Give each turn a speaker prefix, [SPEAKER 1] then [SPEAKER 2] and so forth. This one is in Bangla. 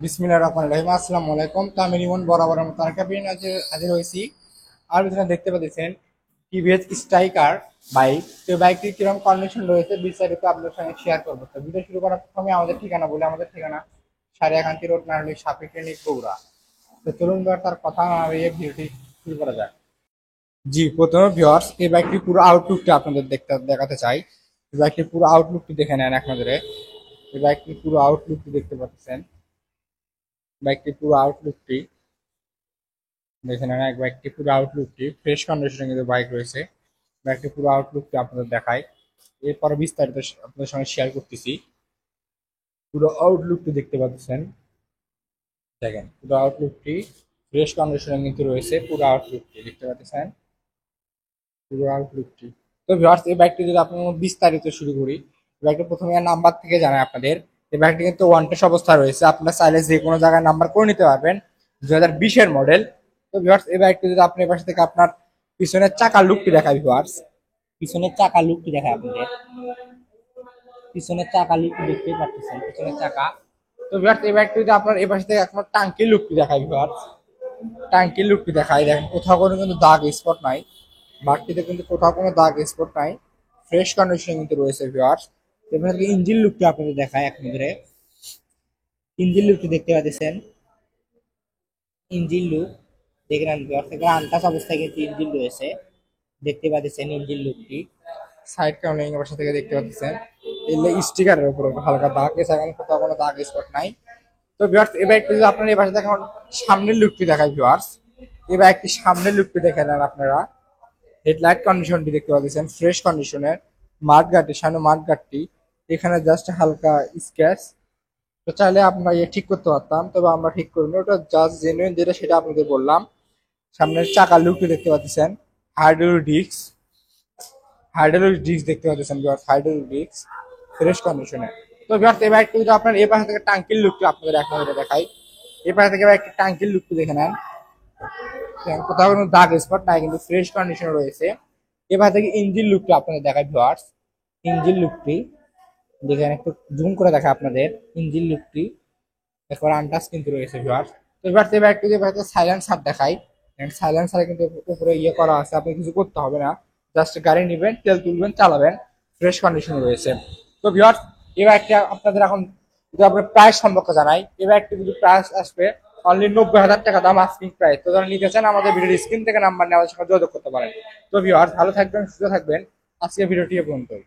[SPEAKER 1] বিসমিল্লাহির রহমানির রহিম। আসসালামু আলাইকুম। তো আমি রিমন বরাবরের মতো আরেকটা ভিডিও নিয়ে হাজির হয়েছি। আর ভিতরে দেখতে পাচ্ছেন টিভিএস স্ট্রাইকার বাইক। তো বাইকটির কিরকম কন্ডিশন রয়েছে বিস্তারিত আপনাদের সঙ্গে শেয়ার করবো। তো ভিডিও শুরু করার প্রথমে আমাদের ঠিকানা বলে, আমাদের ঠিকানা সারিয়াকান্তি রোড, নারায়ণগঞ্জ, সাপি ক্লিনিক, বগুড়া। তো চলুন এবার তার কথা না বাড়িয়ে ভিডিওটি শুরু করা যাক। জি, প্রথমে ভিউয়ার্স এই বাইকটির পুরো আউটলুকটা আপনাদের দেখাতে চাই। এই বাইকটির পুরো আউটলুকটি দেখে নেন এক নজরে। এই বাইকটির পুরো আউটলুকটি দেখতে পাচ্ছেন। বাইকটির পুরো আউটলুকটি দেখে নেন। এক বাইকটি পুরো আউটলুকটি ফ্রেশ কন্ডিশনে কিন্তু বাইক রয়েছে। বাইকটি পুরো আউটলুকটি আপনাদের দেখাই, এরপরে বিস্তারিত আপনাদের সঙ্গে শেয়ার করতেছি। পুরো আউটলুকটি দেখতে পাচ্ছেন, দেখেন পুরো আউটলুকটি ফ্রেশ কন্ডিশনে কিন্তু রয়েছে। পুরো আউটলুকটি দেখতে পাচ্ছেন, পুরো আউটলুকটি। তো ভিউয়ার্স এই বাইকটি যদি আপনার বিস্তারিত শুরু করি, এই বাইকটি প্রথমে নাম্বার থেকে জানাই আপনাদের। এই বাইকটি কিন্তু ওয়ান টেস্ট অবস্থা রয়েছে, আপনারা চাইলে যে কোনো জায়গায় নাম্বার করে নিতে পারবেন। 2020-এর মডেল। তো ভিউয়ার্স এই বাইকটি যদি আপনি পাশে থেকে আপনার পিছনের চাকার লুকটি দেখায় ভিউয়ার্স, পিছনের চাকা লুকটি দেখায় আপনাদের। পিছনের চাকা লুকটি দেখতেই পাচ্ছেন, পিছনের চাকা। তো ভিউয়ার্স এই বাইকটি যদি আপনার এই পাশে থেকে আপনার টাঙ্কির লুকটি দেখায় ভিউয়ার্স, টাঙ্কির লুকটি দেখায়। দেখেন কোথাও কোনো কিন্তু দাগ স্পট নাই, বাইকটিতে কিন্তু কোথাও কোনো দাগ স্পট নাই, ফ্রেশ কন্ডিশনে কিন্তু রয়েছে ভিউয়ার্স। এবার ইঞ্জিন লুকটি আপনাদের দেখায় এক নজরে। ইঞ্জিন লুকটি দেখতে পাচ্ছেন, ইঞ্জিন লুক দেখে নেন ভিউয়ার্স। এখানে আনটাচ অবস্থায় কিন্তু ইঞ্জিন রয়েছে, দেখতে পাচ্ছেন ইঞ্জিন লুকটি। সাইড কাউন্টিং এর পাশে থেকে দেখতে পাচ্ছেন এগুলো স্টিকারের উপর হালকা দাগ, এছাড়া কোথাও কোনো দাগ স্পট নাই। তো ভিউয়ার্স এই বাইকটি যদি আপনারা এই পাশে দেখেন, সামনের লুকটি দেখায় ভিউয়ার্স। এই বাইকটি সামনের লুকটি দেখে নেন আপনারা। হেডলাইট কন্ডিশনটি দেখতে পাচ্ছেন ফ্রেশ কন্ডিশনের। মাঠ গার্ডটি, সামনে মাঠ গার্ডটি, এখানে জাস্ট হালকা স্ক্র্যাচ। তো চাইলে আমরা ঠিক করতে পারতাম, তবে আমরা ঠিক করিনি, ওটা জাস্ট জেনুইন যেটা সেটা আপনাদের বললাম। সামনের চাকার লুকটি দেখতে পাচ্ছেন, হাইড্রোলিক ডিস্ক, হাইড্রোলিক ডিস্ক দেখতে পাচ্ছেন ভিউয়ার্স, হাইড্রোলিক ডিস্ক ফ্রেশ কন্ডিশনে। তো ভিউয়ার্স এই বাইকটি যদি আপনার এই পাশে থেকে টাঙ্কির লুকটি আপনাদের এক নজরে দেখাই, এই পাশে থেকে বাইকটি টাঙ্কির লুকটি দেখে নেন। কোথাও কোনো দাগ স্পট নাই, কিন্তু ফ্রেশ কন্ডিশনে রয়েছে। এবার থেকে ইঞ্জিন লুকটা আপনাদের দেখায় ভিউয়ার্স। ইঞ্জিন লুকটি দেখেন, একটু জুম করে দেখা আপনাদের ইঞ্জিন লুকটি। একবার আনটাচ কিন্তু রয়েছে ভিউয়ার্স। তো এবার এবার একটু যে সাইলেন্সার দেখাই, সাইলেন্সারে কিন্তু উপরে ইয়ে করা আছে, আপনি কিছু করতে হবে না, জাস্ট গাড়ি নেবেন, তেল তুলবেন, চালাবেন, ফ্রেশ কন্ডিশনে রয়েছে। তো ভিউয়ার্স এবার একটা আপনাদের এখন যদি আপনার প্রাইস সম্পর্কে জানাই, এবার একটু যদি প্রাইস আসবে অনলি 90,000 টাকা দাম আস্কিং প্রাইস। তো যারা নিতে চান আমাদের ভিডিওর স্ক্রিন থেকে নাম্বার নেওয়ার সঙ্গে যোগাযোগ করতে পারেন। তো ভিউয়ার্স ভালো থাকবেন, সুস্থ থাকবেন। আজকে ভিডিওটি এ পর্যন্তই।